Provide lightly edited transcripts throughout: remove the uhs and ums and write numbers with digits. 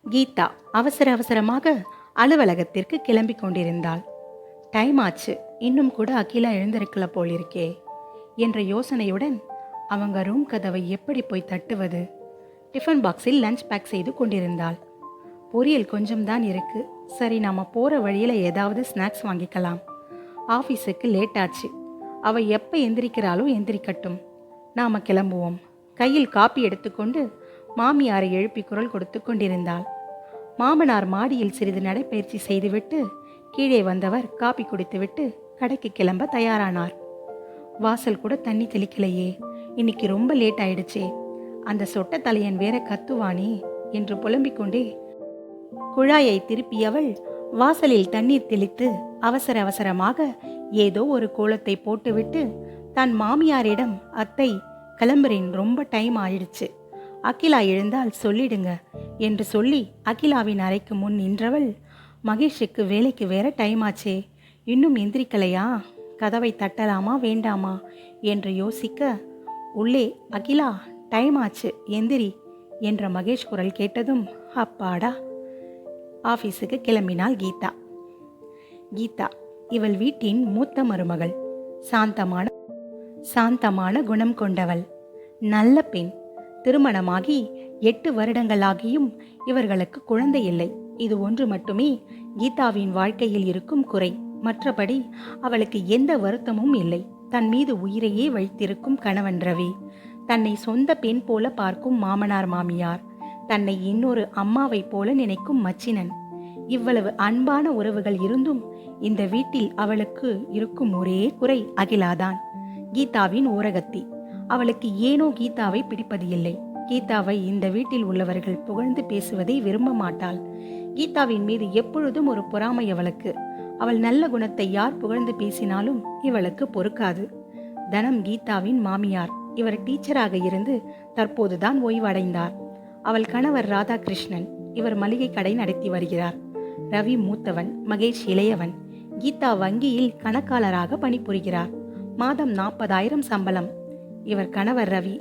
கீதா அவசர அவசரமாக அலுவலகத்திற்கு கிளம்பி கொண்டிருந்தாள். டைம் ஆச்சு, இன்னும் கூட அகிலா எழுந்திருக்கல போலிருக்கே என்ற யோசனையுடன் அவங்க ரூம் கதவை எப்படி போய் தட்டுவது? டிஃபன் பாக்ஸில் லஞ்ச் பேக் செய்து கொண்டிருந்தாள். பொரியல் கொஞ்சம் தான் இருக்கு, சரி நாம போற வழியில ஏதாவது ஸ்நாக்ஸ் வாங்கிக்கலாம். ஆஃபீஸுக்கு லேட் ஆச்சு, அவ எப்ப எந்திரிக்கிறாளோ எந்திரிக்கட்டும், நாம கிளம்புவோம். கையில் காப்பி எடுத்துக்கொண்டு மாமியாரை எழுப்பி குரல் கொடுத்து கொண்டிருந்தாள். மாமனார் மாடியில் சிறிது நடைப்பயிற்சி செய்துவிட்டு கீழே வந்தவர் காப்பி குடித்துவிட்டு கடைக்கு கிளம்ப தயாரானார். வாசல் கூட தண்ணி தெளிக்கலையே, இன்னைக்கு ரொம்ப லேட் ஆயிடுச்சே, அந்த சொட்ட தலையன் வேற கத்துவானே என்று புலம்பிக் கொண்டே குழாயை திருப்பியவள் வாசலில் தண்ணீர் தெளித்து அவசர அவசரமாக ஏதோ ஒரு கோலத்தை போட்டுவிட்டு தன் மாமியாரிடம், அத்தை கிளம்புறேன், ரொம்ப டைம் ஆயிடுச்சு, அகிலா எழுந்தால் சொல்லிடுங்க என்று சொல்லி அகிலாவின் அறைக்கு முன் நின்றவள், மகேஷுக்கு வேலைக்கு வேற டைம் ஆச்சே, இன்னும் எந்திரிக்கலையா, கதவை தட்டலாமா வேண்டாமா என்று யோசிக்க, உள்ளே அகிலா டைம் ஆச்சு எந்திரி என்ற மகேஷ் குரல் கேட்டதும் அப்பாடா. ஆஃபீஸுக்கு கிளம்பினாள் கீதா. கீதா இவள் வீட்டின் மூத்த மருமகள். சாந்தமான குணம் கொண்டவள், நல்ல பெண். திருமணமாகி 8 வருடங்களாகியும் இவர்களுக்கு குழந்தை இல்லை. இது ஒன்று மட்டுமே கீதாவின் வாழ்க்கையில் இருக்கும் குறை. மற்றபடி அவளுக்கு எந்த வருத்தமும் இல்லை. தன் மீது உயிரையே வைத்திருக்கும் கணவன் ரவி, தன்னை சொந்த பெண் போல பார்க்கும் மாமனார் மாமியார், தன்னை இன்னொரு அம்மாவை போல நினைக்கும் மச்சினன், இவ்வளவு அன்பான உறவுகள் இருந்தும் இந்த வீட்டில் அவளுக்கு இருக்கும் ஒரே குறை அகிலாதான். கீதாவின் ஓரகத்தி. அவளுக்கு ஏனோ கீதாவை பிடிப்பது இல்லை. கீதாவை இந்த வீட்டில் உள்ளவர்கள் புகழ்ந்து பேசுவதை விரும்ப மாட்டாள். கீதாவின் மீது எப்பொழுதும் ஒரு பொறாமை அவளுக்கு. அவள் நல்ல குணத்தை யார் புகழ்ந்து பேசினாலும் இவளுக்கு பொறுக்காது. தனம் கீதாவின் மாமியார். இவர் டீச்சராக இருந்து தற்போதுதான் ஓய்வடைந்தார். அவள் கணவர் ராதாகிருஷ்ணன். இவர் மளிகை கடை நடத்தி வருகிறார். ரவி மூத்தவன், மகேஷ் இளையவன். கீதா வங்கியில் கணக்காளராக பணிபுரிகிறார். மாதம் 40,000 சம்பளம். இவர் கணவர் ரவி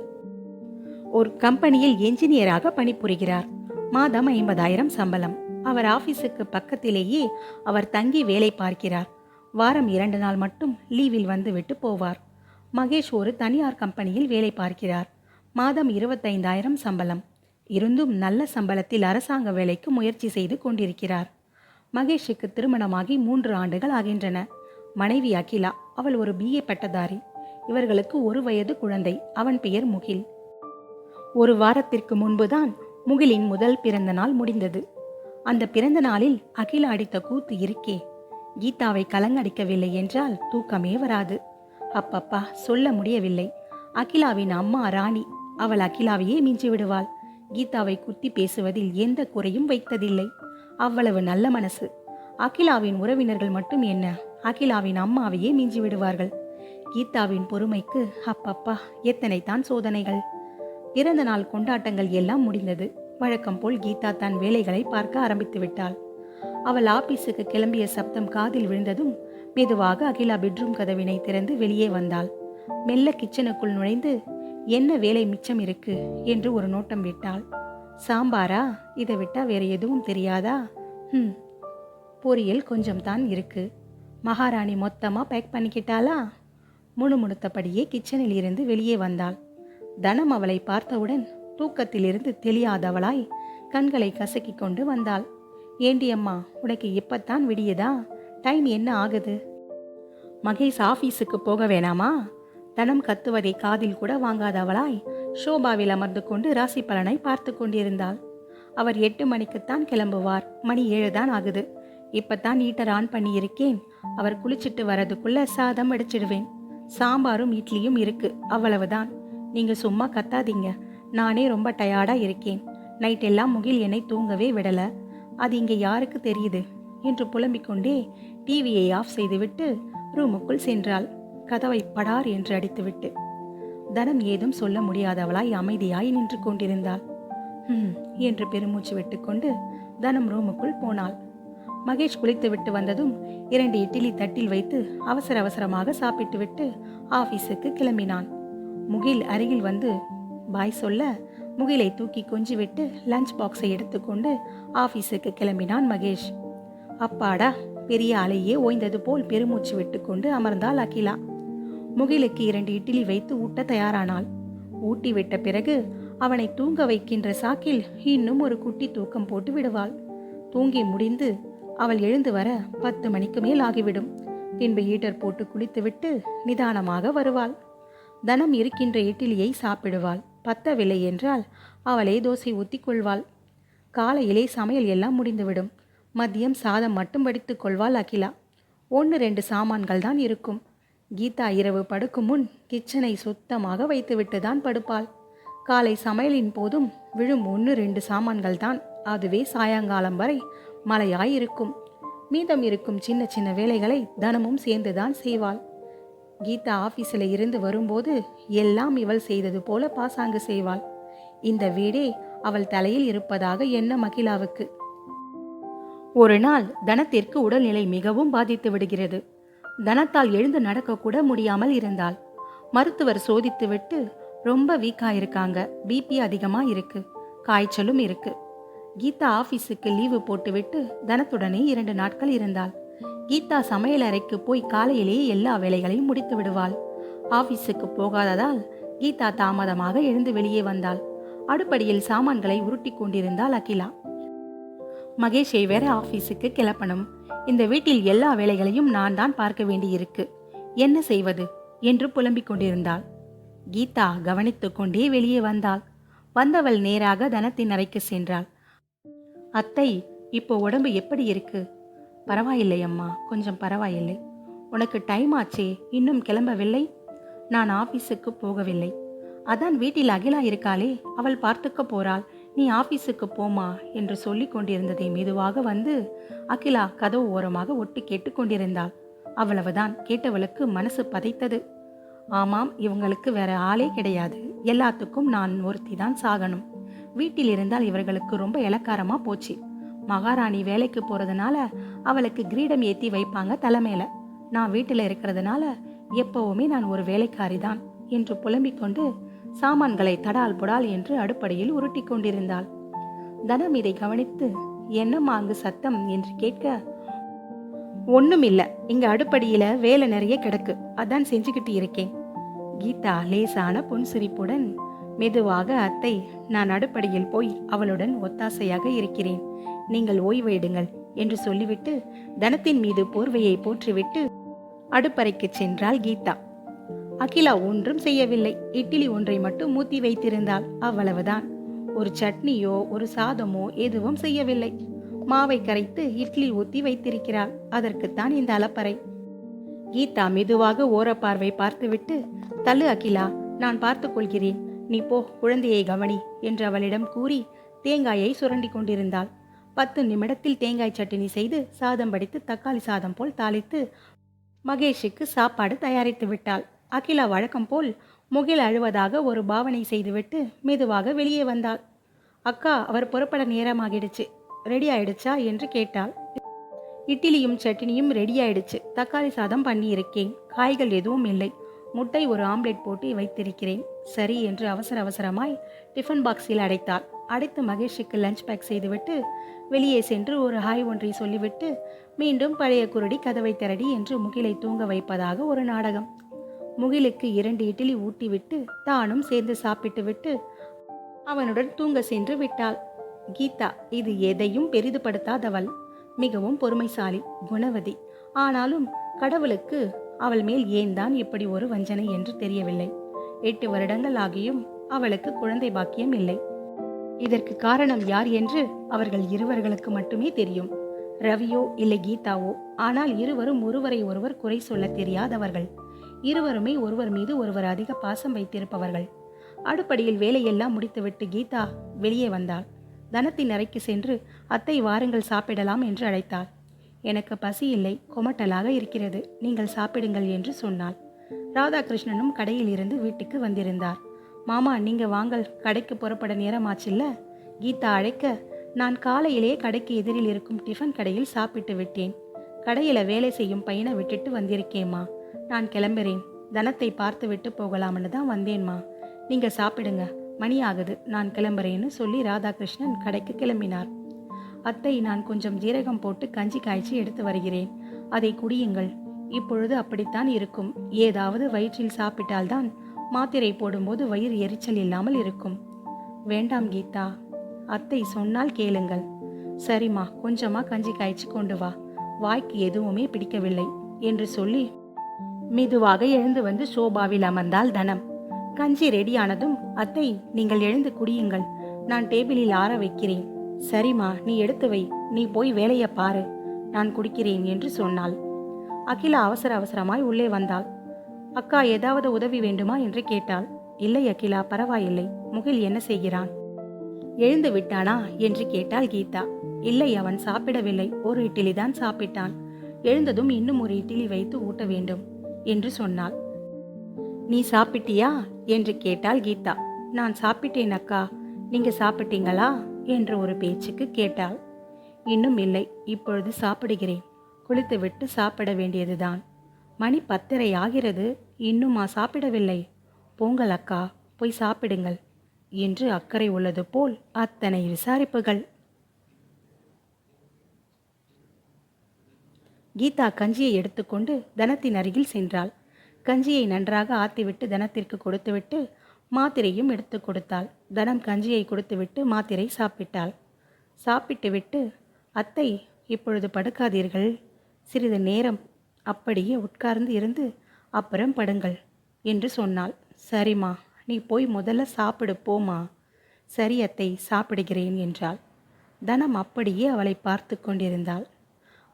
ஒரு கம்பெனியில் என்ஜினியராக பணிபுரிகிறார். மாதம் 50,000 சம்பளம். அவர் ஆபீஸுக்கு பக்கத்திலேயே அவர் தங்கி வேலை பார்க்கிறார். வாரம் 2 நாள் மட்டும் லீவில் வந்து விட்டு போவார். மகேஷ் ஒரு தனியார் கம்பெனியில் வேலை பார்க்கிறார். மாதம் 25,000 சம்பளம். இருந்தும் நல்ல சம்பளத்தில் அரசாங்க வேலைக்கு முயற்சி செய்து கொண்டிருக்கிறார். மகேஷுக்கு திருமணமாகி 3 ஆண்டுகள் ஆகின்றன. மனைவி அகிலா. அவள் ஒரு BA பட்டதாரி. இவர்களுக்கு 1 வயது குழந்தை. அவன் பெயர் முகில். ஒரு வாரத்திற்கு முன்புதான் முகிலின் முதல் பிறந்த நாள் முடிந்தது. அந்த பிறந்த நாளில் அகிலா அடித்த கூத்து இருக்கே, கீதாவை கலங்கடிக்கவில்லை என்றால் தூக்கமே வராது. அப்பப்பா, சொல்ல முடியவில்லை. அகிலாவின் அம்மா ராணி. அவள் அகிலாவையே மிஞ்சி விடுவாள். கீதாவை குத்தி பேசுவதில் எந்த குறையும் வைத்ததில்லை. அவ்வளவு நல்ல மனசு. அகிலாவின் உறவினர்கள் மட்டும் என்ன, அகிலாவின் அம்மாவையே மிஞ்சி விடுவார்கள். கீதாவின் பொறுமைக்கு அப்பப்பா, எத்தனைத்தான் சோதனைகள். பிறந்த நாள் கொண்டாட்டங்கள் எல்லாம் முடிந்தது. வழக்கம் போல் கீதா தன் வேலைகளை பார்க்க ஆரம்பித்து விட்டாள். அவள் ஆபீஸுக்கு கிளம்பிய சப்தம் காதில் விழுந்ததும் மெதுவாக அகிலா பெட்ரூம் கதவினை திறந்து வெளியே வந்தாள். மெல்ல கிச்சனுக்குள் நுழைந்து, என்ன வேலை மிச்சம் இருக்கு என்று ஒரு நோட்டம் விட்டாள். சாம்பாரா, இதை விட்டா வேற எதுவும் தெரியாதா? பொரியல் கொஞ்சம் தான் இருக்கு. மகாராணி மொத்தமா பேக் பண்ணிக்கிட்டாளா? முணுமுணுத்தபடியே கிச்சனில் இருந்து வெளியே வந்தாள். தனம் அவளை பார்த்தவுடன் தூக்கத்திலிருந்து தெளியாதவளாய் கண்களை கசக்கி கொண்டு வந்தாள். ஏண்டி அம்மா, உனக்கு இப்பத்தான் விடியதா? டைம் என்ன ஆகுது? மகேஷ் ஆபீஸுக்கு போக வேணாமா? தனம் கத்துவதை காதில் கூட வாங்காதவளாய் ஷோபாவில் அமர்ந்து கொண்டு ராசி பலனை பார்த்து கொண்டிருந்தாள். அவர் 8 மணிக்குத்தான் கிளம்புவார். மணி 7 தான் ஆகுது. இப்பத்தான் ஹீட்டர் ஆன் பண்ணி இருக்கேன். அவர் குளிச்சிட்டு வரதுக்குள்ள சாதம் அடிச்சிடுவேன். சாம்பாரும் இட்லியும் இருக்கு, அவ்வளவுதான். நீங்க சும்மா கத்தாதீங்க. நானே ரொம்ப டயர்டா இருக்கேன். நைட் எல்லாம் முகில் என்னை தூங்கவே விடல. அது இங்க யாருக்கு தெரியுது என்று புலம்பிக் கொண்டே டிவியை ஆஃப் செய்துவிட்டு ரூமுக்குள் சென்றாள். கதவை படார் என்று அடித்துவிட்டு. தனம் ஏதும் சொல்ல முடியாதவளாய் அமைதியாய் நின்று கொண்டிருந்தாள். என்று பெருமூச்சு விட்டுக்கொண்டு தனம் ரூமுக்குள் போனாள். மகேஷ் குளித்து விட்டு வந்ததும் 2 இட்லி தட்டில் வைத்து அவசர அவசரமாக சாப்பிட்டு விட்டு ஆபீஸுக்கு கிளம்பினான். முகில் அருகில் வந்து பாய் சொல்ல முகிலை தூக்கி கொஞ்சிவிட்டு லஞ்ச் பாக்ஸை எடுத்துக்கொண்டு ஆபீஸுக்கு கிளம்பினான் மகேஷ். அப்பாடா, பெரிய ஆளையே ஓய்ந்தது போல் பெருமூச்சு விட்டுக்கொண்டு அமர்ந்தாள் அகிலா. முகிலுக்கு 2 இட்லி வைத்து ஊட்ட தயாரானாள். ஊட்டி விட்ட பிறகு அவனை தூங்க வைக்கின்ற சாக்கில் இன்னும் ஒரு குட்டி தூக்கம் போட்டு விடுவாள். தூங்கி முடிந்து அவள் எழுந்து வர 10 மணிக்கு மேல் ஆகிவிடும். பின்பு ஹீட்டர் போட்டு குளித்துவிட்டு நிதானமாக வருவாள். தனம் இருக்கின்ற இட்லியை சாப்பிடுவாள். பத்தவில்லை என்றால் அவளே தோசை ஊத்தி கொள்வாள். காலையிலே சமையல் எல்லாம் முடிந்துவிடும். மதியம் சாதம் மட்டும் வடித்துக் கொள்வாள் அகிலா. 1-2 சாமான்கள் தான் இருக்கும். கீதா இரவு படுக்கும் முன் கிச்சனை சுத்தமாக வைத்துவிட்டு தான் படுப்பாள். காலை சமையலின் போதும் விழும் 1-2 சாமான்கள் தான். அதுவே சாயங்காலம் வரை மழையாயிருக்கும். மீதம் இருக்கும் சின்ன சின்ன வேலைகளை தனமும் சேர்ந்துதான் செய்வாள். கீதா ஆபீஸில் இருந்து வரும்போது எல்லாம் இவள் செய்தது போல பாசாங்கு செய்வாள். இந்த வீடே அவள் தலையில் இருப்பதாக எண்ணம் அகிலாவுக்கு. ஒரு நாள் தனத்திற்கு உடல்நிலை மிகவும் பாதித்து விடுகிறது. தனத்தால் எழுந்து நடக்கக்கூட முடியாமல் இருந்தாள். மருத்துவர் சோதித்துவிட்டு ரொம்ப வீக்கா இருக்காங்க, பிபி அதிகமா இருக்கு, காய்ச்சலும் இருக்கு. கீதா ஆபீஸுக்கு லீவு போட்டுவிட்டு தனத்துடனே 2 நாட்கள் இருந்தாள். கீதா சமையல் அறைக்கு போய் காலையிலேயே எல்லா வேலைகளையும் முடித்து விடுவாள். ஆபீஸுக்கு போகாததால் கீதா தாமதமாக எழுந்து வெளியே வந்தாள். அடுப்படியில் சாமான்களை உருட்டி கொண்டிருந்தாள் அகிலா. மகேஷை வேற ஆபீஸுக்கு கிளப்பணும். இந்த வீட்டில் எல்லா வேலைகளையும் நான் தான் பார்க்க வேண்டியிருக்கு. என்ன செய்வது என்று புலம்பிக் கொண்டிருந்தாள். கீதா கவனித்துக் கொண்டே வெளியே வந்தாள். வந்தவள் நேராக தனத்தின் அறைக்கு சென்றாள். அத்தை, இப்போ உடம்பு எப்படி இருக்கு? பரவாயில்லை அம்மா, கொஞ்சம் பரவாயில்லை. உனக்கு டைம் ஆச்சே, இன்னும் கிளம்பவில்லை? நான் ஆபீஸுக்கு போகவில்லை. அதான் வீட்டில் அகிலா இருக்காளே, அவள் பார்த்துக்க போறாள், நீ ஆபீஸுக்கு போமா என்று சொல்லி கொண்டிருந்ததை மெதுவாக வந்து அகிலா கதவு ஓரமாக ஒட்டி கேட்டுக்கொண்டிருந்தாள். அவ்வளவுதான். கேட்டவளுக்கு மனசு பதைத்தது. ஆமாம், இவங்களுக்கு வேற ஆளே கிடையாது. எல்லாத்துக்கும் நான் ஒருத்தி தான் சாகணும். வீட்டில் இருந்தால் இவர்களுக்கு ரொம்ப இலக்காரமா போச்சு. மகாராணி வேலைக்கு போறதுனால அவளுக்கு கிரீடம் ஏத்தி வைப்பாங்க தலைமையில. நான் வீட்டில் இருக்கிறதுனால எப்பவுமே நான் ஒரு வேலைக்காரி தான் என்று புலம்பிக் கொண்டு சாமான்களை தடால் புடால் என்று அடுப்படியில் உருட்டி கொண்டிருந்தாள். தனம் இதை கவனித்து, என்னம்மா அங்கு சத்தம் என்று கேட்க, ஒண்ணும் இல்ல, இங்க அடுப்படியில வேலை நிறைய கிடக்கு, அதான் செஞ்சுக்கிட்டு இருக்கேன். கீதா லேசான புன்சிரிப்புடன், மெதுவாக அத்தை, நான் அடுப்படியில் போய் அவளுடன் ஒத்தாசையாக இருக்கிறேன், நீங்கள் ஓய்வு எடுங்கள் என்று சொல்லிவிட்டு தனத்தின் மீது போர்வையை போற்றிவிட்டு அடுப்பறைக்கு சென்றாள் கீதா. அகிலா ஒன்றும் செய்யவில்லை. இட்லி ஒன்றை மட்டும் மூத்தி வைத்திருந்தாள், அவ்வளவுதான். ஒரு சட்னியோ ஒரு சாதமோ எதுவும் செய்யவில்லை. மாவை கரைத்து இட்லி ஊத்தி வைத்திருக்கிறாள். அதற்குத்தான் இந்த அலப்பறை. கீதா மெதுவாக ஓரப்பார்வை பார்த்துவிட்டு, தள்ளு அகிலா, நான் பார்த்துக் கொள்கிறேன், நீ போ, குழந்தையை கவனி என்று அவளிடம் கூறி தேங்காயை சுரண்டி கொண்டிருந்தாள். 10 நிமிடத்தில் தேங்காய் சட்னி செய்து சாதம் வடித்து தக்காளி சாதம் போல் தாளித்து மகேஷுக்கு சாப்பாடு தயாரித்து விட்டாள். அகிலா வழக்கம் போல் முகில் அழுவதாக ஒரு பாவனை செய்துவிட்டு மெதுவாக வெளியே வந்தாள். அக்கா, அவர் புறப்பட நேரமாகிடுச்சு, ரெடி ஆயிடுச்சா என்று கேட்டாள். இட்லியும் சட்னியும் ரெடி ஆயிடுச்சு, தக்காளி சாதம் பண்ணி இருக்கேன், காய்கள் எதுவும் இல்லை, முட்டை ஒரு ஆம்லெட் போட்டு வைத்திருக்கிறேன். சரி என்று அவசர அவசரமாய் டிஃபன் பாக்ஸில் அடைத்தாள். அடைத்து மகேஷுக்கு லஞ்ச் பேக் செய்துவிட்டு வெளியே சென்று ஒரு ஹாய் ஒன்றை சொல்லிவிட்டு மீண்டும் பழைய குருடி கதவை திரடி என்று முகிலை தூங்க வைப்பதாக ஒரு நாடகம். முகிலுக்கு 2 இட்லி ஊட்டிவிட்டு தானும் சேர்ந்து சாப்பிட்டு விட்டு அவனுடன் தூங்க சென்று விட்டாள். கீதா இது எதையும் பெரிதுபடுத்தாதவள், மிகவும் பொறுமைசாலி, குணவதி. ஆனாலும் கடவுளுக்கு அவள் மேல் ஏன் தான் இப்படி ஒரு வஞ்சனை என்று தெரியவில்லை. 8 வருடங்கள் ஆகியும் அவளுக்கு குழந்தை பாக்கியம் இல்லை. இதற்கு காரணம் யார் என்று அவர்கள் இருவர்களுக்கு மட்டுமே தெரியும். ரவியோ இல்லை கீதாவோ. ஆனால் இருவரும் ஒருவரை ஒருவர் குறை சொல்ல தெரியாதவர்கள். இருவருமே ஒருவர் மீது ஒருவர் அதிக பாசம் வைத்திருப்பவர்கள். அடுப்படியில் வேலையெல்லாம் முடித்துவிட்டு கீதா வெளியே வந்தாள். தனத்தின் அறைக்கு சென்று, அத்தை வாருங்கள் சாப்பிடலாம் என்று அழைத்தாள். எனக்கு பசி இல்லை, கொமட்டலாக இருக்கிறது, நீங்கள் சாப்பிடுங்கள் என்று சொன்னாள். ராதாகிருஷ்ணனும் கடையில் இருந்து வீட்டுக்கு வந்திருந்தார். மாமா, நீங்க வாங்கள், கடைக்கு புறப்பட நேரமாச்சில்ல. கீதா அழைக்க, நான் காலையிலே கடைக்கு எதிரில் இருக்கும் டிஃபன் கடையில் சாப்பிட்டு விட்டேன். கடையில வேலை செய்யும் பையனை விட்டுட்டு வந்திருக்கேம்மா, நான் கிளம்புறேன். தனத்தை பார்த்து விட்டு போகலாம்னு தான் வந்தேன்மா. நீங்க சாப்பிடுங்க, மணி ஆகுது, நான் கிளம்புறேன்னு சொல்லி ராதாகிருஷ்ணன் கடைக்கு கிளம்பினார். அத்தை, நான் கொஞ்சம் ஜீரகம் போட்டு கஞ்சி காய்ச்சி எடுத்து வருகிறேன், அதை குடியுங்கள். இப்பொழுது அப்படித்தான் இருக்கும். ஏதாவது வயிற்றில் சாப்பிட்டால்தான் மாத்திரை போடும்போது வயிறு எரிச்சல் இல்லாமல் இருக்கும். வேண்டாம் கீதா, அத்தை சொன்னால் கேளுங்கள். சரிம்மா, கொஞ்சமா கஞ்சி காய்ச்சி கொண்டு வா, வாய்க்கு எதுவுமே பிடிக்கவில்லை என்று சொல்லி மெதுவாக எழுந்து வந்து சோபாவில் அமர்ந்தாள் தனம். கஞ்சி ரெடியானதும், அத்தை நீங்கள் எழுந்து குடியுங்கள், நான் டேபிளில் ஆற வைக்கிறேன். சரிம்மா, நீ எடுத்து வை, நீ போய் வேலையை பாரு, நான் குடிக்கிறேன் என்று சொன்னாள். அகிலா அவசர அவசரமாய் உள்ளே வந்தாள். அக்கா, ஏதாவது உதவி வேண்டுமா என்று கேட்டாள். இல்லை அகிலா, பரவாயில்லை. முகில் என்ன செய்கிறான்? எழுந்து விட்டானா என்று கேட்டாள் கீதா. இல்லை, அவன் சாப்பிடவில்லை, ஒரு இட்லி தான் சாப்பிட்டான். எழுந்ததும் இன்னும் ஒரு இட்லி வைத்து ஊட்ட வேண்டும் என்று சொன்னாள். நீ சாப்பிட்டியா என்று கேட்டாள் கீதா. நான் சாப்பிட்டேன் அக்கா, நீங்க சாப்பிட்டீங்களா என்று ஒரு பேச்சுக்கு கேட்டாள். இன்னும் இல்லை, இப்பொழுது சாப்பிடுகிறேன், குளித்துவிட்டு சாப்பிட வேண்டியதுதான். மணி 10:30 ஆகிறது, இன்னுமா சாப்பிடவில்லை? போங்கள் அக்கா, போய் சாப்பிடுங்கள் என்று அக்கறை உள்ளது போல் அத்தனை விசாரிப்புகள். கீதா கஞ்சியை எடுத்துக்கொண்டு தனத்தின் அருகில் சென்றாள். கஞ்சியை நன்றாக ஆத்திவிட்டு தனத்திற்கு கொடுத்துவிட்டு மாத்திரையும் எடுத்து கொடுத்தாள். தனம் கஞ்சியை கொடுத்துவிட்டு மாத்திரை சாப்பிட்டாள். சாப்பிட்டுவிட்டு, அத்தை இப்பொழுது படுக்காதீர்கள், சிறிது நேரம் அப்படியே உட்கார்ந்து இருந்து அப்புறம் படுங்கள் என்று சொன்னாள். சரிம்மா, நீ போய் முதல்ல சாப்பிடு போமா. சரி அத்தை, சாப்பிடுகிறேன் என்றாள். தனம் அப்படியே அவளை பார்த்து கொண்டிருந்தாள்.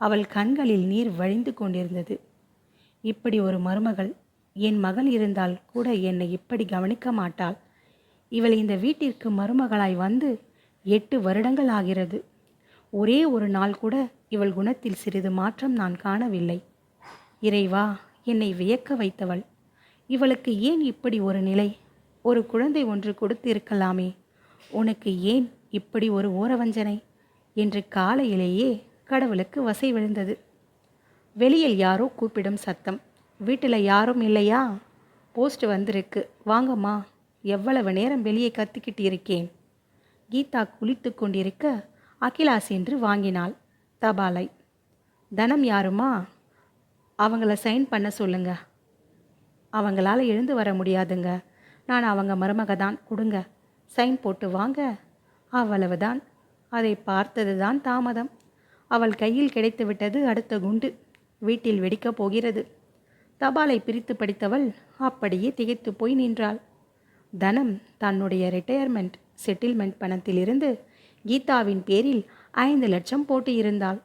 அவள் கண்களில் நீர் வழிந்து கொண்டிருந்தது. இப்படி ஒரு மருமகள் என் மகள் இருந்தால் கூட என்னை இப்படி கவனிக்க மாட்டாள். இவள் இந்த வீட்டிற்கு மருமகளாய் வந்து 8 வருடங்கள் ஆகிறது. ஒரே ஒரு நாள் கூட இவள் குணத்தில் சிறிது மாற்றம் நான் காணவில்லை. இறைவா, என்னை வியக்க வைத்தவள். இவளுக்கு ஏன் இப்படி ஒரு நிலை? ஒரு குழந்தை ஒன்று கொடுத்து இருக்கலாமே, உனக்கு ஏன் இப்படி ஒரு ஓரவஞ்சனை என்று காலையிலேயே கடவுளுக்கு வசை விழுந்தது. வெளியில் யாரோ கூப்பிடும் சத்தம். வீட்டில் யாரும் இல்லையா? போஸ்ட் வந்திருக்கு, வாங்கம்மா. எவ்வளவு நேரம் வெளியே கத்திக்கிட்டு இருக்கேன். கீதா குளித்து கொண்டிருக்க அகிலா சென்று வாங்கினாள் தபாலை. தனம் யாருமா? அவங்கள சைன் பண்ண சொல்லுங்க. அவங்களால எழுந்து வர முடியாதுங்க, நான் அவங்க மருமக தான், கொடுங்க, சைன் போட்டு வாங்க. அவ்வளவுதான். அதை பார்த்தது தான் தாமதம். அவள் கையில் கிடைத்துவிட்டது அடுத்த குண்டு. வீட்டில் வெடிக்கப் போகிறது. தபாலை பிரித்து படித்தவள் அப்படியே திகைத்து போய் நின்றாள். தனம் தன்னுடைய ரிட்டையர்மெண்ட் செட்டில்மெண்ட் பணத்திலிருந்து கீதாவின் பேரில் 5 லட்சம் போட்டு இருந்தாள்.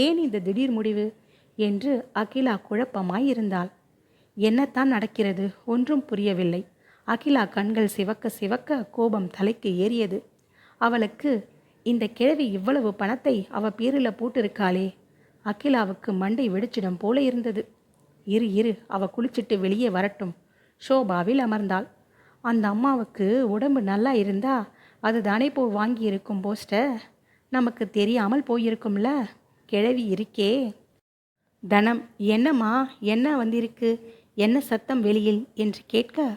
ஏன் இந்த திடீர் முடிவு என்று அகிலா குழப்பமாய் இருந்தாள். என்னத்தான் நடக்கிறது? ஒன்றும் புரியவில்லை. அகிலா கண்கள் சிவக்க சிவக்க கோபம் தலைக்கு ஏறியது. அவளுக்கு இந்த கிழவி இவ்வளவு பணத்தை அவ பேரில் போட்டிருக்காளே. அகிலாவுக்கு மண்டை வெடிச்சிடம் போல இருந்தது. இரு அவ குளிச்சுட்டு வெளியே வரட்டும். ஷோபாவில் அமர்ந்தாள். அந்த அம்மாவுக்கு உடம்பு நல்லா இருந்தா அதுதானே வாங்கி இருக்கும் போஸ்டர். நமக்கு தெரியாமல் போயிருக்கும்ல. கிழவி இருக்கே. தனம், என்னம்மா, என்ன வந்திருக்கு, என்ன சத்தம் வெளியில் என்று கேட்க,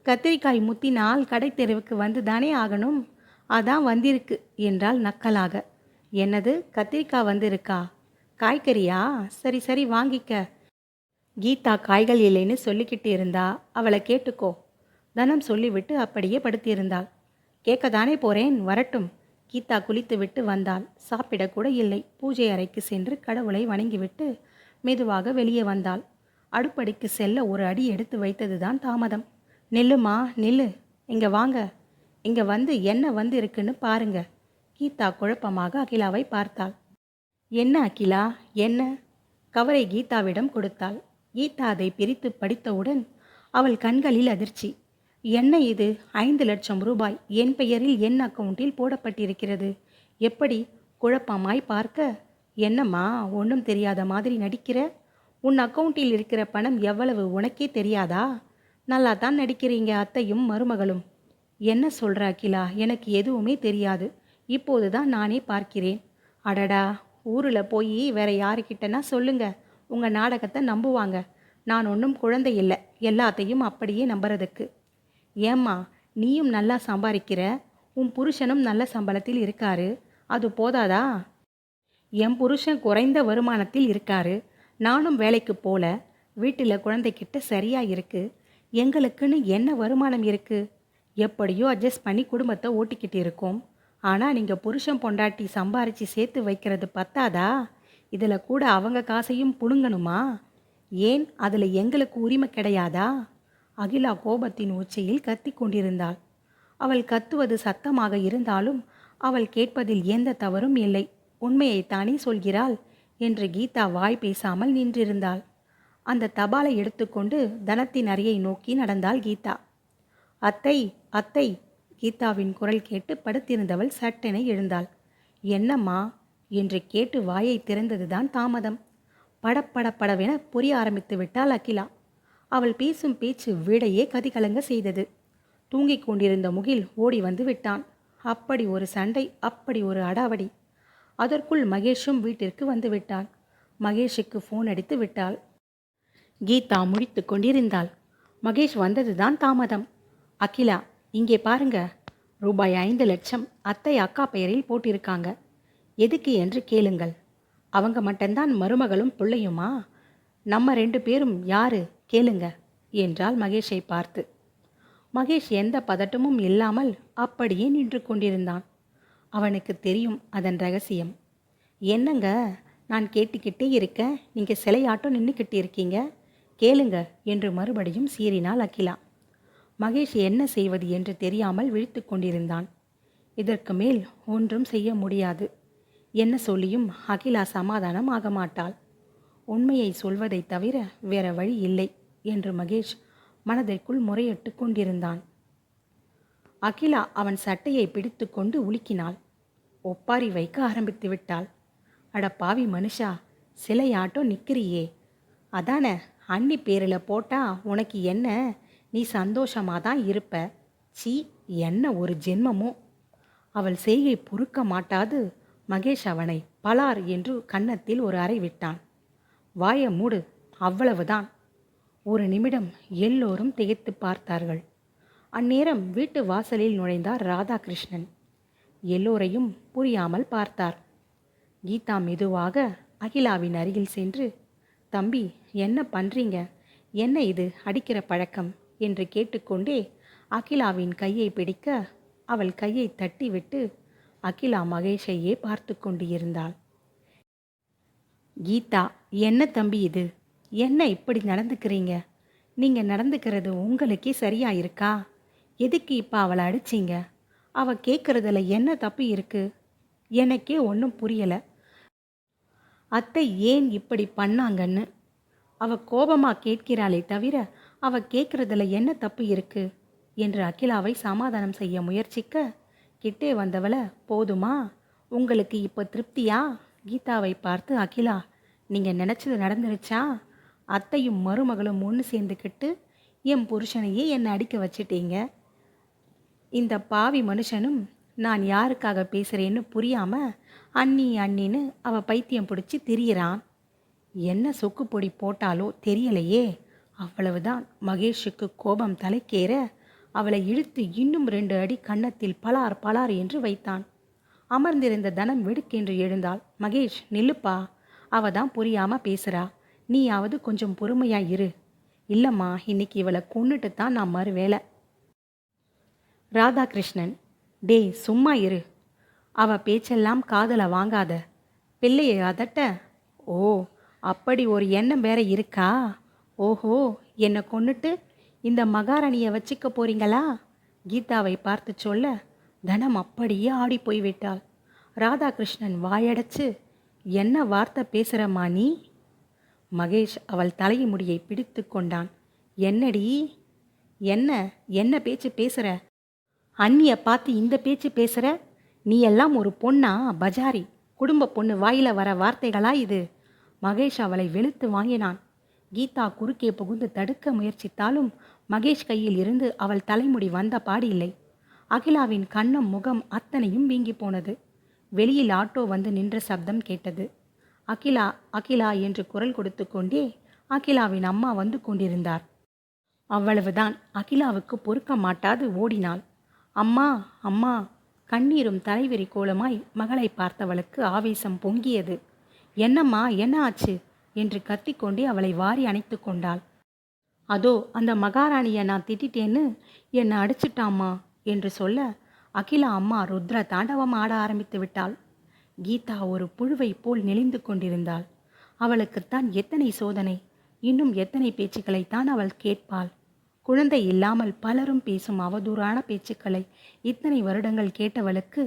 கத்திரிக்காய் முத்தினால் கடை தெருவுக்கு வந்து தானே ஆகணும், அதான் வந்திருக்கு என்றால் நக்கலாக. என்னது, கத்திரிக்காய் வந்திருக்கா? காய்கறியா? சரி சரி வாங்கிக்க. கீதா காய்கள் இல்லைன்னு சொல்லிக்கிட்டு இருந்தா, அவளை கேட்டுக்கோ. தனம் சொல்லிவிட்டு அப்படியே படுத்தியிருந்தாள். கேட்கத்தானே போறேன், வரட்டும். கீதா குளித்துவிட்டு வந்தாள். சாப்பிடக்கூட இல்லை. பூஜை அறைக்கு சென்று கடவுளை வணங்கிவிட்டு மெதுவாக வெளியே வந்தாள். அடுப்படிக்கு செல்ல ஒரு அடி எடுத்து வைத்ததுதான் தாமதம். நில்லுமா, நில்லு, இங்க வாங்க, இங்க வந்து என்ன வந்து இருக்குன்னு பாருங்க. கீதா குழப்பமாக அகிலாவை பார்த்தாள். என்ன அகிலா, என்ன? கவரை கீதாவிடம் கொடுத்தாள். கீதா அதை பிரித்து படித்தவுடன் அவள் கண்களில் அதிர்ச்சி. என்ன இது? 5 லட்சம் ரூபாய் என் பெயரில் என் அக்கவுண்டில் போடப்பட்டிருக்கிறது. எப்படி? குழப்பமாய் பார்க்க, என்னம்மா ஒன்றும் தெரியாத மாதிரி நடிக்கிற? உன் அக்கவுண்டில் இருக்கிற பணம் எவ்வளவு உனக்கே தெரியாதா? நல்லா தான் நடிக்கிறீங்க அத்தையும் மருமகளும். என்ன சொல்கிற அகிலா? எனக்கு எதுவுமே தெரியாது. இப்போது தான் நானே பார்க்கிறேன். அடடா, ஊரில் போய் வேற யாருக்கிட்டனா சொல்லுங்க, உங்கள் நாடகத்தை நம்புவாங்க. நான் ஒன்றும் குழந்தை இல்லை, எல்லாத்தையும் அப்படியே நம்புறதுக்கு. ஏம்மா, நீயும் நல்லா சம்பாதிக்கிற, உன் புருஷனும் நல்ல சம்பளத்தில் இருக்காரு, அது போதாதா? என் புருஷன் குறைந்த வருமானத்தில் இருக்காரு, நானும் வேலைக்கு போல, வீட்டில் குழந்தைகிட்ட சரியா இருக்கு, எங்களுக்குன்னு என்ன வருமானம் இருக்கு? எப்படியோ அட்ஜஸ்ட் பண்ணி குடும்பத்தை ஓட்டிக்கிட்டு இருக்கோம். ஆனால் நீங்கள் புருஷன் பொண்டாட்டி சம்பாரித்து சேர்த்து வைக்கிறது பத்தாதா? இதில் கூட அவங்க காசையும் புடுங்கணுமா? ஏன் அதில் எங்களுக்கு உரிமை கிடையாதா? அகிலா கோபத்தின் உச்சியில் கத்தி கொண்டிருந்தாள். அவள் கத்துவது சத்தமாக இருந்தாலும் அவள் கேட்பதில் எந்த தவறும் இல்லை. உண்மையைத்தானே சொல்கிறாள் என்று கீதா வாய் பேசாமல் நின்றிருந்தாள். அந்த தபாலை எடுத்துக்கொண்டு தனத்தின் அறையை நோக்கி நடந்தாள் கீதா. அத்தை, அத்தை! கீதாவின் குரல் கேட்டு படுத்திருந்தவள் சட்டென எழுந்தாள். என்னம்மா என்று கேட்டு வாயை திறந்ததுதான் தாமதம். படப்படப்படவென புரிய ஆரம்பித்து விட்டாள் அகிலா. அவள் பேசும் பேச்சு வீடையே கதிகலங்க செய்தது. தூங்கிக் கொண்டிருந்த முகில் ஓடி வந்து விட்டான். அப்படி ஒரு சண்டை, அப்படி ஒரு அடாவடி. அதற்குள் மகேஷும் வீட்டிற்கு வந்து விட்டான். மகேஷுக்கு ஃபோன் அடித்து விட்டாள். கீதா முழித்து கொண்டிருந்தாள். மகேஷ் வந்ததுதான் தாமதம். அகிலா, இங்கே பாருங்க, ரூபாய் 5 லட்சம் அத்தை அக்கா பெயரில் போட்டிருக்காங்க. எதுக்கு என்று கேளுங்கள். அவங்க மட்டும்தான் மருமகளும் பிள்ளையுமா? நம்ம 2 பேரும் யாரு கேளுங்க என்றாள் மகேஷை பார்த்து. மகேஷ் எந்த பதட்டமும் இல்லாமல் அப்படியே நின்று கொண்டிருந்தான். அவனுக்கு தெரியும் அதன் ரகசியம். என்னங்க, நான் கேட்டுக்கிட்டே இருக்கேன், நீங்கள் சிலையாட்டம் நின்றுக்கிட்டு இருக்கீங்க, கேளுங்க என்று மறுபடியும் சீறினாள் அகிலா. மகேஷ் என்ன செய்வது என்று தெரியாமல் விழித்து கொண்டிருந்தான். இதற்கு மேல் ஒன்றும் செய்ய முடியாது. என்ன சொல்லியும் அகிலா சமாதானம் ஆக மாட்டாள். உண்மையை சொல்வதை தவிர வேற வழி இல்லை என்று மகேஷ் மனதிற்குள் முறையிட்டு கொண்டிருந்தான். அகிலா அவன் சட்டையை பிடித்து கொண்டு உலுக்கினாள். ஒப்பாரி வைக்க ஆரம்பித்து விட்டாள். அட பாவி மனுஷா, சிலையாட்டம் நிற்கிறியே, அதான அண்ணி பேரில் போட்டா உனக்கு என்ன, நீ சந்தோஷமாக தான் இருப்ப. சீ, என்ன ஒரு ஜென்மமோ! அவள் செய்கை பொறுக்க மாட்டாது மகேஷ் அவனை பலார் என்று கன்னத்தில் ஒரு அறை விட்டான். வாய மூடு, அவ்வளவுதான். ஒரு நிமிடம் எல்லோரும் திகைத்து பார்த்தார்கள். அந்நேரம் வீட்டு வாசலில் நுழைந்தார் ராதாகிருஷ்ணன். எல்லோரையும் புரியாமல் பார்த்தார். கீதா மெதுவாக அகிலாவின் அருகில் சென்று, தம்பி, என்ன பண்றீங்க, என்ன இது அடிக்கிற பழக்கம் என்று கேட்டுக்கொண்டே அகிலாவின் கையை பிடிக்க அவள் கையை தட்டிவிட்டு அகிலா மகேஷையே பார்த்து கொண்டு இருந்தாள். கீதா, என்ன தம்பி இது, என்ன இப்படி நடந்துக்கிறீங்க? நீங்கள் நடந்துக்கிறது உங்களுக்கே சரியா இருக்கா? எதுக்கு இப்போ அவளை அடிச்சிங்க? அவள் கேட்குறதுல என்ன தப்பு இருக்கு? எனக்கே ஒன்றும் புரியலை. அத்தை ஏன் இப்படி பண்ணாங்கன்னு அவ கோபமாக கேட்கிறாளே தவிர அவ கேட்குறதுல என்ன தப்பு இருக்கு என்று அகிலாவை சமாதானம் செய்ய முயற்சிக்க, கிட்டே வந்தவளை, போதுமா, உங்களுக்கு இப்போ திருப்தியா? கீதாவை பார்த்து, அகிலா, நீங்கள் நினச்சது நடந்துருச்சா? அத்தையும் மருமகளும் ஒன்று சேர்ந்துக்கிட்டு என் புருஷனையே என்னை அடிக்க வச்சிட்டீங்க. இந்த பாவி மனுஷனும் நான் யாருக்காக பேசுகிறேன்னு புரியாமல் அண்ணி அண்ணின்னு அவள் பைத்தியம் பிடிச்சி திரியிறான். என்ன சொக்கு பொடி போட்டாலோ தெரியலையே. அவ்வளவுதான். மகேஷுக்கு கோபம் தலைக்கேற அவளை இழுத்து இன்னும் 2 அடி கன்னத்தில் பலார் பலார் என்று வைத்தான். அமர்ந்திருந்த தனம் வெடுக்கென்று எழுந்தாள். மகேஷ், நில்லுப்பா, அவ தான் புரியாமல் பேசுகிறா, நீயாவது கொஞ்சம் பொறுமையா இரு. இல்லைம்மா, இன்னைக்கு இவளை கொன்னுட்டு தான் நான் மறு வேலை. ராதாகிருஷ்ணன், டேய் சும்மா இரு, அவ பேச்செல்லாம் காதலை வாங்காத. பிள்ளையை அதட்ட, ஓ அப்படி ஒரு எண்ணம் வேற இருக்கா? ஓஹோ, என்னை கொன்னுட்டு இந்த மகாராணியை வச்சிக்க போறீங்களா? கீதாவை பார்த்து சொல்ல தனம் அப்படியே ஆடி போய்விட்டாள். ராதாகிருஷ்ணன் வாயடைச்சு, என்ன வார்த்தை பேசுகிறம்மா நீ? மகேஷ் அவள் தலைமுடியை பிடித்து கொண்டான். என்னடி, என்ன என்ன பேச்சு பேசுகிற? அண்ணியை பார்த்து இந்த பேச்சு பேசுகிற? நீ எல்லாம் ஒரு பொண்ணா? பஜாரி குடும்ப பொண்ணு வாயில் வர வார்த்தைகளா இது? மகேஷ் அவளை வெளுத்து வாங்கினான். கீதா குறுக்கே புகுந்து தடுக்க முயற்சித்தாலும் மகேஷ் கையில் இருந்து அவள் தலைமுடி வந்த பாடு இல்லை. அகிலாவின் கன்னம் முகம் அத்தனையும் வீங்கி போனது. வெளியில் ஆட்டோ வந்து நின்ற சப்தம் கேட்டது. அகிலா, அகிலா என்று குரல் கொடுத்து கொண்டே அகிலாவின் அம்மா வந்து கொண்டிருந்தார். அவ்வளவுதான். அகிலாவுக்கு பொறுக்க மாட்டாது ஓடினாள். அம்மா அம்மா! கண்ணீரும் தலைவிரி கோலமாய் மகளை பார்த்தவளுக்கு ஆவேசம் பொங்கியது. என்னம்மா, என்ன ஆச்சு என்று கத்திக்கொண்டே அவளை வாரி அணைத்து கொண்டாள். அதோ அந்த மகாராணியை நான் திட்டிட்டேன்னு என்னை அடிச்சிட்டாம்மா என்று சொல்ல, அகிலா அம்மா ருத்ர தாண்டவம் ஆட ஆரம்பித்து விட்டாள். கீதா ஒரு புழுவை போல் நெளிந்து கொண்டிருந்தாள். அவளுக்குத்தான் எத்தனை சோதனை, இன்னும் எத்தனை பேச்சுக்களைத்தான் அவள் கேட்பாள். குழந்தை இல்லாமல் பலரும் பேசும் அவதூறான பேச்சுக்களை இத்தனை வருடங்கள் கேட்டவளுக்கு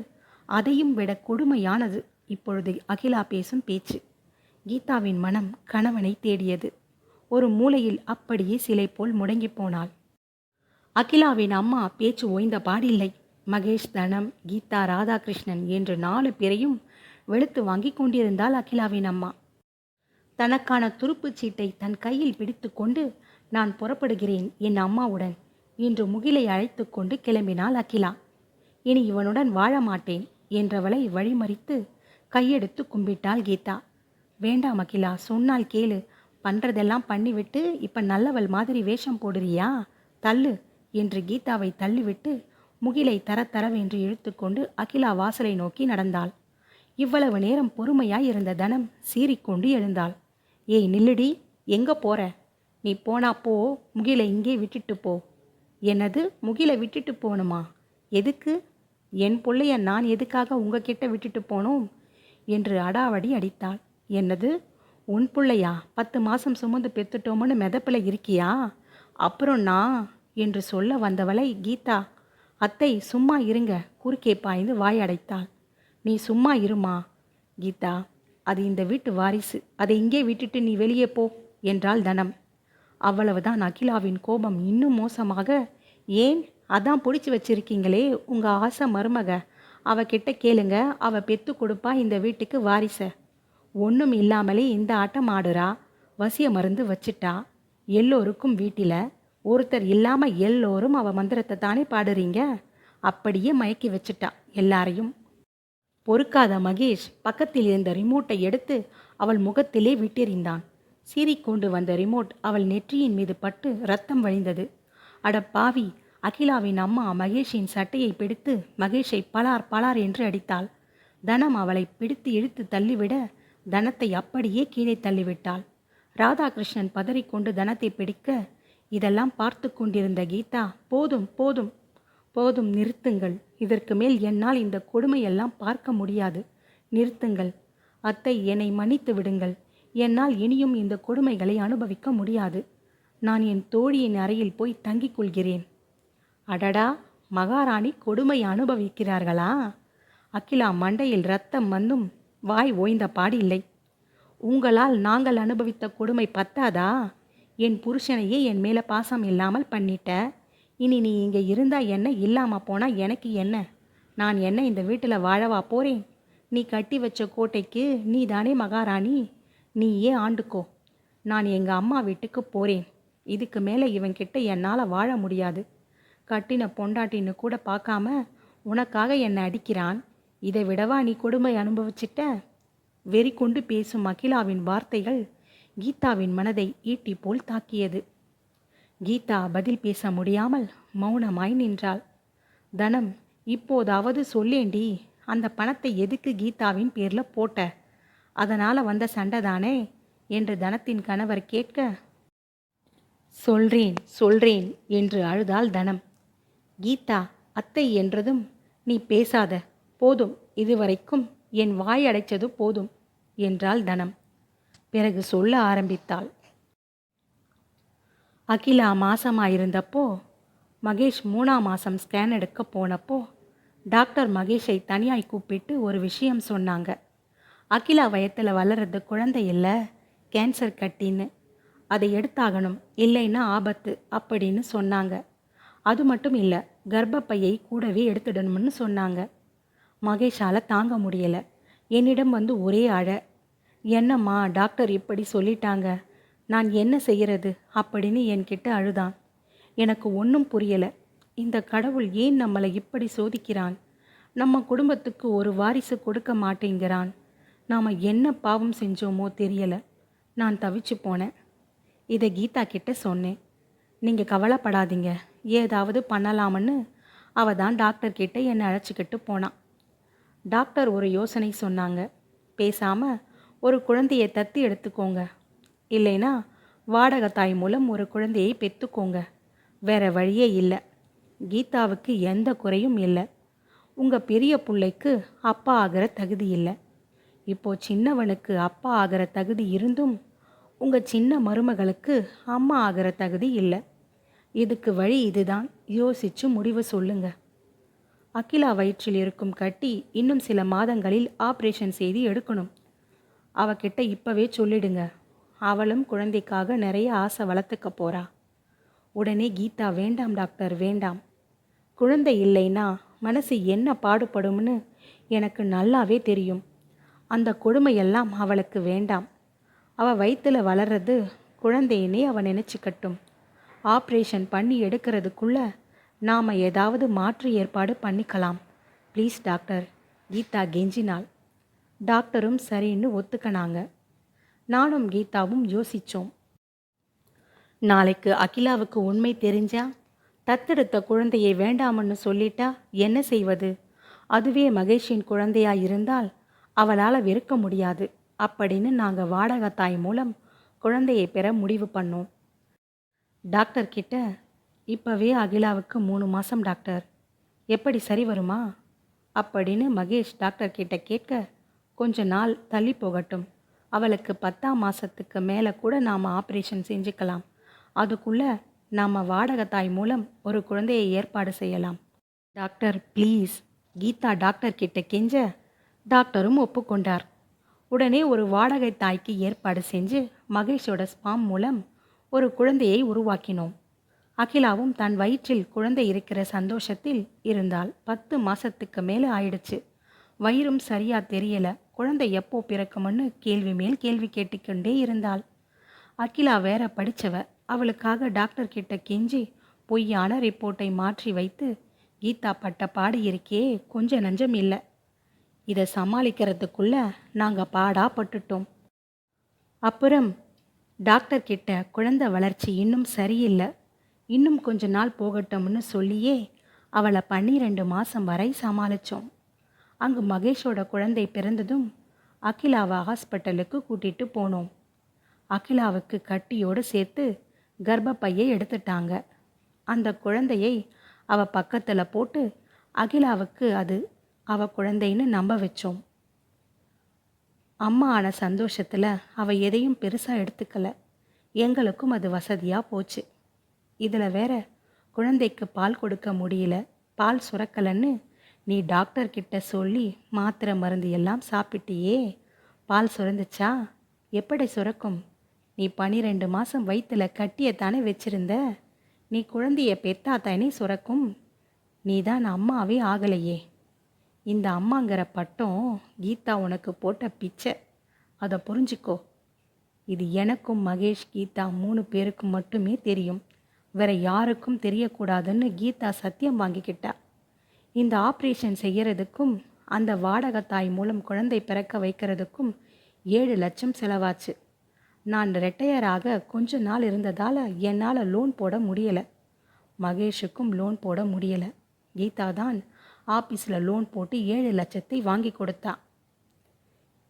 அதையும் விட கொடுமையானது இப்பொழுது அகிலா பேசும் பேச்சு. கீதாவின் மனம் கணவனை தேடியது. ஒரு மூலையில் அப்படியே சிலை போல் முடங்கி போனாள். அகிலாவின் அம்மா பேச்சு ஓய்ந்த பாடில்லை. மகேஷ், தனம், கீதா, ராதாகிருஷ்ணன் என்று 4 பேரையும் வெளுத்து வாங்கி கொண்டிருந்தாள் அகிலாவின் அம்மா. தனக்கான துருப்புச் சீட்டை தன் கையில் பிடித்து கொண்டு, நான் புறப்படுகிறேன் என் அம்மாவுடன் என்று முகிலை அழைத்து கொண்டு கிளம்பினாள் அகிலா. இனி இவனுடன் வாழ மாட்டேன் என்றவளை வழிமறித்து கையெடுத்து கும்பிட்டாள் கீதா. வேண்டாம் அகிலா, சொன்னால் கேளு. பண்றதெல்லாம் பண்ணிவிட்டு இப்ப நல்லவள் மாதிரி வேஷம் போடுறியா? தள்ளு என்று கீதாவை தள்ளிவிட்டு முகிலை தரதரவென்று இழுத்துக்கொண்டு அகிலா வாசலை நோக்கி நடந்தாள். இவ்வளவு நேரம் பொறுமையாய் இருந்த தனம் சீறிக்கொண்டு எழுந்தாள். ஏய் நில்லுடி, எங்க போற? நீ போனா போ, முகிலை இங்கே விட்டுட்டு போ. என்னது, முகிலை விட்டுட்டு போகணுமா? எதுக்கு? என் பிள்ளைய நான் எதுக்காக உங்ககிட்ட விட்டுட்டு போனோம் என்று அடாவடி அடித்தாள். என்னது, உன் பிள்ளையா? 10 மாதம் சுமந்து பெத்துட்டோம்னு மெதப்பில் இருக்கியா? அப்புறம் நான் என்று சொல்ல வந்தவளை கீதா, அத்தை சும்மா இருங்க, குறுக்கே பாய்ந்து வாயடைத்தாள். நீ சும்மா இருமா கீதா, அது இந்த வீட்டு வாரிசு, அதை இங்கே விட்டுட்டு நீ வெளியே போ என்றாள் தனம். அவ்வளவுதான். அகிலாவின் கோபம் இன்னும் மோசமாக, ஏன், அதான் பிடிச்சி வச்சிருக்கீங்களே உங்க ஆசை மருமக, அவகிட்ட கேளுங்க, அவ பெத்து கொடுப்பா இந்த வீட்டுக்கு வாரிச. ஒன்றும் இல்லாமலே இந்த ஆட்டம் ஆடுறா, வசிய மருந்து வச்சிட்டா. எல்லோருக்கும் வீட்டில் ஒருத்தர் இல்லாமல் எல்லோரும் அவ மந்திரத்தை தானே பாடுறீங்க. அப்படியே மயக்கி வச்சிட்டா எல்லாரையும். பொறுக்காத மகேஷ் பக்கத்தில் இருந்த ரிமோட்டை எடுத்து அவள் முகத்திலே விட்டெறிந்தான். சீறிக்கொண்டு வந்த ரிமோட் அவள் நெற்றியின் மீது பட்டு ரத்தம் வழிந்தது. அட பாவி! அகிலாவின் அம்மா மகேஷின் சட்டையை பிடித்து மகேஷை பலார் பலார் என்று அடித்தாள். தனம் அவளை பிடித்து இழுத்து தள்ளிவிட தனத்தை அப்படியே கீழே தள்ளிவிட்டாள். ராதாகிருஷ்ணன் பதறிக்கொண்டு தனத்தை பிடிக்க, இதெல்லாம் பார்த்து கொண்டிருந்த கீதா, போதும் போதும் போதும், நிறுத்துங்கள். இதற்கு மேல் என்னால் இந்த கொடுமையெல்லாம் பார்க்க முடியாது. நிறுத்துங்கள் அத்தை, என்னை மன்னித்து விடுங்கள். என்னால் இனியும் இந்த கொடுமைகளை அனுபவிக்க முடியாது. நான் என் தோழியின் அறையில் போய் தங்கிக் கொள்கிறேன். அடடா, மகாராணி கொடுமை அனுபவிக்கிறார்களா? அகிலா மண்டையில் ரத்தம் வந்தும் வாய் ஓய்ந்த பாடில்லை. உங்களால் நாங்கள் அனுபவித்த கொடுமை பத்தாதா? என் புருஷனையே என் மேலே பாசம் இல்லாமல் பண்ணிட்ட. இனி நீ இங்கே இருந்தா என்ன, இல்லாமல் போனால் எனக்கு என்ன? நான் என்ன இந்த வீட்டில் வாழவா போகிறேன்? நீ கட்டி வச்ச கோட்டைக்கு நீ தானே மகாராணி, நீயே ஆண்டுக்கோ. நான் எங்கள் அம்மா வீட்டுக்கு போகிறேன். இதுக்கு மேலே இவன்கிட்ட என்னால் வாழ முடியாது. கட்டின பொண்டாட்டின்னு கூட பார்க்காம உனக்காக என்னை அடிக்கிறான். இதை விடவா நீ கொடுமை அனுபவிச்சிட்ட? வெறி கொண்டு பேசும் அகிலாவின் வார்த்தைகள் கீதாவின் மனதை ஈட்டி போல் தாக்கியது. கீதா பதில் பேச முடியாமல் மௌனமாய் நின்றாள். தனம், இப்போதாவது சொல்லேண்டி, அந்த பணத்தை எதுக்கு கீதாவின் பேரில் போட்ட? அதனால் வந்த சண்டை தானே என்று தனத்தின் கணவர் கேட்க, சொல்றேன் சொல்றேன் என்று அழுதாள் தனம். கீதா, அத்தை என்றதும், நீ பேசாத, போதும், இதுவரைக்கும் என் வாய் அடைச்சது போதும் என்றாள் தனம். பிறகு சொல்ல ஆரம்பித்தாள். அகிலா மாசமாயிருந்தப்போ, மகேஷ் 3ஆம் மாதம் ஸ்கேன் எடுக்க போனப்போ டாக்டர் மகேஷை தனியாய் கூப்பிட்டு ஒரு விஷயம் சொன்னாங்க. அகிலா வயத்தில் வளர்றது குழந்தை இல்லை, கேன்சர் கட்டின்னு, அதை எடுத்தாகணும், இல்லைன்னா ஆபத்து அப்படின்னு சொன்னாங்க. அது மட்டும் இல்லை, கர்ப்பப்பையை கூடவே எடுத்துடணும்னு சொன்னாங்க. மகேஷால் தாங்க முடியலை. என்னிடம் வந்து ஒரே அழ. என்னம்மா டாக்டர் இப்படி சொல்லிட்டாங்க, நான் என்ன செய்கிறது அப்படின்னு என்கிட்ட அழுதான். எனக்கு ஒன்றும் புரியலை. இந்த கடவுள் ஏன் நம்மளை இப்படி சோதிக்கிறான்? நம்ம குடும்பத்துக்கு ஒரு வாரிசு கொடுக்க மாட்டேங்கிறான். நாம் என்ன பாவம் செஞ்சோமோ தெரியலை. நான் தவிச்சு போனேன். இதை கீதா கிட்ட சொன்னேன். நீங்கள் கவலைப்படாதீங்க, ஏதாவது பண்ணலாம்னு அவ தான் டாக்டர் கிட்ட என்னை அழைச்சிக்கிட்டு போனான். டாக்டர் ஒரு யோசனை சொன்னாங்க. பேசாமல் ஒரு குழந்தையை தத்து எடுத்துக்கோங்க, இல்லைனா வாடகை தாய் மூலம் ஒரு குழந்தையை பெற்றுக்கோங்க. வேற வழியே இல்லை. கீதாவுக்கு எந்த குறையும் இல்லை. உங்கள் பெரிய பிள்ளைக்கு அப்பா ஆகிற தகுதி இல்லை. இப்போ சின்னவனுக்கு அப்பா ஆகிற தகுதி இருந்தும் உங்கள் சின்ன மருமகளுக்கு அம்மா ஆகிற தகுதி இல்லை. இதுக்கு வழி இதுதான். யோசிச்சு முடிவு சொல்லுங்க. அகிலா வயிற்றில் இருக்கும் கட்டி இன்னும் சில மாதங்களில் ஆப்ரேஷன் செய்து எடுக்கணும். அவகிட்ட இப்பவே சொல்லிடுங்க. அவளும் குழந்தைக்காக நிறைய ஆசை வளர்த்துக்க போறா. உடனே கீதா, வேண்டாம் டாக்டர், வேண்டாம். குழந்தை இல்லைன்னா மனசு என்ன பாடுபடும்னு எனக்கு நல்லாவே தெரியும். அந்த கொடுமையெல்லாம் அவளுக்கு வேண்டாம். அவள் வயிற்றுல வளர்றது குழந்தையினே அவள் நினச்சிக்கட்டும். ஆப்ரேஷன் பண்ணி எடுக்கிறதுக்குள்ள நாம் ஏதாவது மாற்று ஏற்பாடு பண்ணிக்கலாம். ப்ளீஸ் டாக்டர், கீதா கெஞ்சினாள். டாக்டரும் சரின்னு ஒத்துக்கினாங்க. நானும் கீதாவும் யோசித்தோம். நாளைக்கு அகிலாவுக்கு உண்மை தெரிஞ்சா, தத்தெடுத்த குழந்தையை வேண்டாம்னு சொல்லிட்டா என்ன செய்வது? அதுவே மகேஷின் குழந்தையா இருந்தால் அவளால் வெறுக்க முடியாது அப்படின்னு நாங்கள் வாடகை தாய் மூலம் குழந்தையை பெற முடிவு பண்ணோம். டாக்டர் கிட்ட, இப்போவே அகிலாவுக்கு 3 மாதம் டாக்டர், எப்படி சரி வருமா அப்படின்னு மகேஷ் டாக்டர் கிட்ட கேட்க, கொஞ்ச நாள் தள்ளி போகட்டும், அவளுக்கு 10ஆம் மாதத்துக்கு மேலே கூட நாம் ஆப்ரேஷன் செஞ்சுக்கலாம். அதுக்குள்ளே நாம் வாடகை தாய் மூலம் ஒரு குழந்தையை ஏற்பாடு செய்யலாம். டாக்டர் ப்ளீஸ், கீதா டாக்டர் கிட்ட கெஞ்ச, டாக்டரும் ஒப்புக்கொண்டார். உடனே ஒரு வாடகை தாய்க்கு ஏற்பாடு செஞ்சு மகேஷோட ஸ்பாம் மூலம் ஒரு குழந்தையை உருவாக்கினோம். அகிலாவும் தன் வயிற்றில் குழந்தை இருக்கிற சந்தோஷத்தில் இருந்தாள். 10 மாதத்துக்கு மேலே ஆயிடுச்சு. வயிறும் சரியா தெரியல. குழந்தை எப்போ பிறக்கும்னு கேள்வி மேல் கேள்வி கேட்டுக்கொண்டே இருந்தாள். அகிலா வேற படித்தவ. அவளுக்காக டாக்டர் கிட்ட கெஞ்சி பொய்யான ரிப்போர்ட்டை மாற்றி வைத்து கீதா பட்ட பாடு இருக்கே கொஞ்சம் நஞ்சம் இல்லை. இதை சமாளிக்கிறதுக்குள்ள நாங்கள் பாடா பட்டுட்டோம். அப்புறம் டாக்டர் கிட்ட குழந்தை வளர்ச்சி இன்னும் சரியில்லை, இன்னும் கொஞ்ச நாள் போகட்டும்னு சொல்லியே அவளை 12 மாதம் வரை சமாளித்தோம். அங்கு மகேஷோட குழந்தை பிறந்ததும் அகிலாவை ஹாஸ்பிட்டலுக்கு கூட்டிகிட்டு போனோம். அகிலாவுக்கு கட்டியோடு சேர்த்து கர்ப்பப்பையை எடுத்துட்டாங்க. அந்த குழந்தையை அவ பக்கத்தில் போட்டு அகிலாவுக்கு அது அவ குழந்தைன்னு நம்ப வச்சோம். அம்மா ஆன சந்தோஷத்தில் அவள் எதையும் பெருசாக எடுத்துக்கல. எங்களுக்கும் அது வசதியாக போச்சு. இதில் வேற குழந்தைக்கு பால் கொடுக்க முடியல, பால் சுரக்கலன்னு நீ டாக்டர் கிட்ட சொல்லி மாத்திரை மருந்து எல்லாம் சாப்பிட்டியே, பால் சுரந்துச்சா? எப்படி சுரக்கும்? நீ 12 மாதம் வயிற்றுல கட்டியத்தானே வச்சிருந்த. நீ குழந்தைய பெத்தாத்தானே சுரக்கும். நீ தான் அம்மாவே ஆகலையே. இந்த அம்மாங்கிற பட்டம் கீதா உனக்கு போட்ட பிச்சை, அதை புரிஞ்சிக்கோ. இது எனக்கும் மகேஷ் கீதா 3 பேருக்கும் மட்டுமே தெரியும், வேற யாருக்கும் தெரியக்கூடாதுன்னு கீதா சத்தியம் வாங்கிக்கிட்டா. இந்த ஆப்ரேஷன் செய்யறதுக்கும் அந்த வாடகை தாய் மூலம் குழந்தை பிறக்க வைக்கிறதுக்கும் 7 லட்சம் செலவாச்சு. நான் ரிட்டையராக கொஞ்ச நாள் இருந்ததால் என்னால் லோன் போட முடியலை. மகேஷுக்கும் லோன் போட முடியலை. கீதா தான் ஆஃபீஸில் லோன் போட்டு 7 லட்சத்தை வாங்கி கொடுத்தா.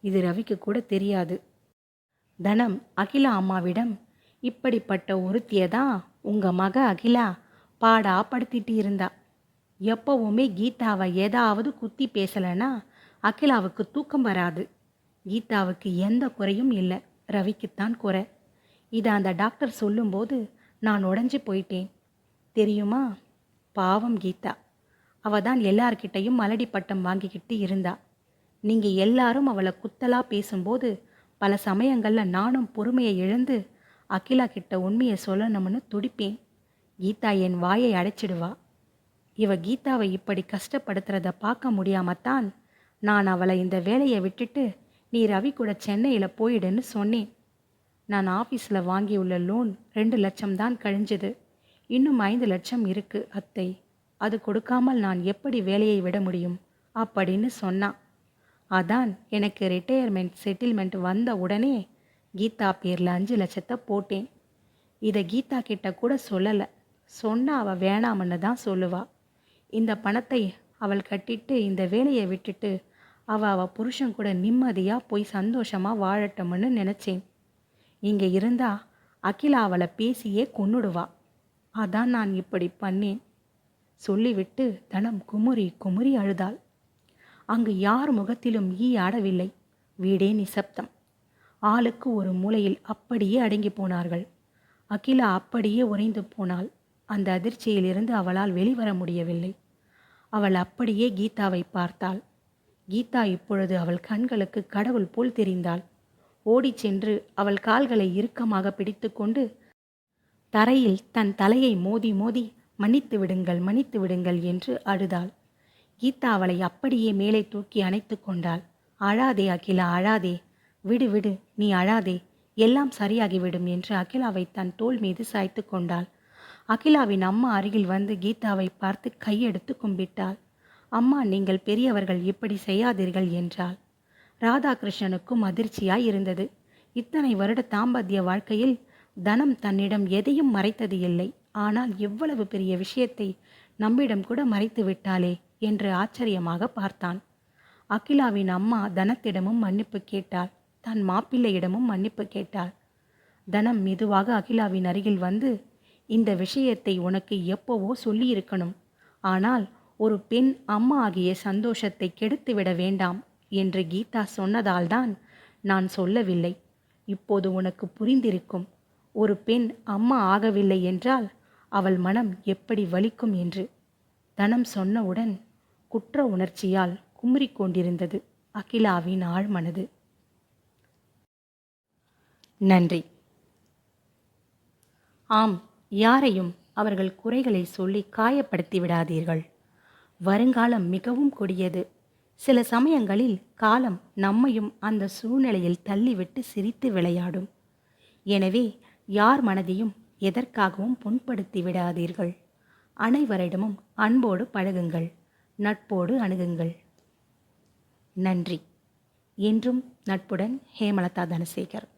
இது ரவிக்கு கூட தெரியாது. தனம் அகிலா அம்மாவிடம், இப்படிப்பட்ட ஒருத்தியை தான் உங்கள் மக அகிலா பாடா படுத்திட்டு இருந்தா. எப்போவுமே கீதாவை ஏதாவது குத்தி பேசலைன்னா அகிலாவுக்கு தூக்கம் வராது. கீதாவுக்கு எந்த குறையும் இல்லை, ரவிக்குத்தான் குறை. இதை அந்த டாக்டர் சொல்லும்போது நான் உடஞ்சி போயிட்டேன் தெரியுமா. பாவம் கீதா, அவ தான் எல்லார்கிட்டையும் மலடி பட்டம் வாங்கிக்கிட்டு இருந்தா. நீங்கள் எல்லாரும் அவளை குத்தலாக பேசும்போது பல சமயங்களில் நானும் பொறுமையை இழந்து அகிலா கிட்ட உண்மையை சொல்லணும்னு துடிப்பேன். கீதா என் வாயை அடைச்சிடுவா. இவ கீதாவை இப்படி கஷ்டப்படுத்துறத பார்க்க முடியாமத்தான் நான் அவளை இந்த வேலையை விட்டுட்டு நீ ரவி கூட சென்னையில் போயிடுன்னு சொன்னேன். நான் ஆஃபீஸில் வாங்கியுள்ள லோன் 2 லட்சம் தான் கழிஞ்சது. இன்னும் 5 லட்சம் இருக்கு அத்தை. அது கொடுக்காமல் நான் எப்படி வேலையை விட முடியும் அப்படின்னு சொன்னான். அதான் எனக்கு ரிட்டையர்மெண்ட் செட்டில்மெண்ட் வந்த உடனே கீதா பேரில் 5 லட்சத்தை போட்டேன். இதை கீதா கிட்ட கூட சொல்லலை. சொன்னா அவள் வேணாமன்னு தான் சொல்லுவா. இந்த பணத்தை அவள் கட்டிட்டு இந்த வேலையை விட்டுட்டு அவள் புருஷன் கூட நிம்மதியாக போய் சந்தோஷமாக வாழட்டோம்னு நினச்சேன். இங்கே இருந்தா அகிலா அவளை பேசியே கொன்னுடுவா. அதான் நான் இப்படி பண்ணேன் சொல்லிவிட்டு தனம் குமுறி குமுறி அழுதாள். அங்கு யார் முகத்திலும் ஈ ஆடவில்லை. வீடே நிசப்தம். ஆளுக்கு ஒரு மூலையில் அப்படியே அடங்கி போனார்கள். அகிலா அப்படியே உறைந்து போனாள். அந்த அதிர்ச்சியிலிருந்து அவளால் வெளிவர முடியவில்லை. அவள் அப்படியே கீதாவை பார்த்தாள். கீதா இப்பொழுது அவள் கண்களுக்கு கடவுள் போல் தெரிந்தாள். ஓடிச் சென்று அவள் கால்களை இறுக்கமாக பிடித்து கொண்டு தரையில் தன் தலையை மோதி மோதி மன்னித்து விடுங்கள், மன்னித்து விடுங்கள் என்று அழுதாள். கீதா அவளை அப்படியே மேலே தூக்கி அணைத்து கொண்டாள். அழாதே அகிலா, அழாதே, விடு விடு, நீ அழாதே, எல்லாம் சரியாகிவிடும் என்று அகிலாவை தன் தோள் மீது சாய்த்து கொண்டாள். அகிலாவின் அம்மா அருகில் வந்து கீதாவை பார்த்து கையெடுத்து கும்பிட்டாள். அம்மா, நீங்கள் பெரியவர்கள், இப்படி செய்யாதீர்கள் என்றாள். ராதாகிருஷ்ணனுக்கும் அதிர்ச்சியாய் இருந்தது. இத்தனை வருட தாம்பத்திய வாழ்க்கையில் தனம் தன்னிடம் எதையும் மறைத்தது இல்லை. ஆனால் இவ்வளவு பெரிய விஷயத்தை நம்மிடம் கூட மறைத்து விட்டாளே என்று ஆச்சரியமாக பார்த்தான். அகிலாவின் அம்மா தனத்திடமும் மன்னிப்பு கேட்டாள். தன் மாப்பிள்ளையிடமும் மன்னிப்பு கேட்டாள். தனம் மெதுவாக அகிலாவின் அருகில் வந்து, இந்த விஷயத்தை உனக்கு எப்போவோ சொல்லியிருக்கணும். ஆனால் ஒரு பெண் அம்மா ஆகிய சந்தோஷத்தை கெடுத்துவிட வேண்டாம் என்று கீதா சொன்னதால்தான் நான் சொல்லவில்லை. இப்போது உனக்கு புரிந்திருக்கும். ஒரு பெண் அம்மா ஆகவில்லை என்றால் அவள் மனம் எப்படி வலிக்கும் என்று. தனம் சொன்னவுடன் குற்ற உணர்ச்சியால் குமுறிக் கொண்டிருந்தது அகிலாவின் ஆழ்மனது. நன்றி. ஆம், யாரையும் அவர்கள் குறைகளை சொல்லி காயப்படுத்தி விடாதீர்கள். வருங்காலம் மிகவும் கொடியது. சில சமயங்களில் காலம் நம்மையும் அந்த சூழ்நிலையில் தள்ளிவிட்டு சிரித்து விளையாடும். எனவே யார் மனதையும் எதற்காகவும் புண்படுத்தி விடாதீர்கள். அனைவரிடமும் அன்போடு பழகுங்கள், நட்போடு அணுகுங்கள். நன்றி. என்றும் நட்புடன், ஹேமலதா தனசேகர்.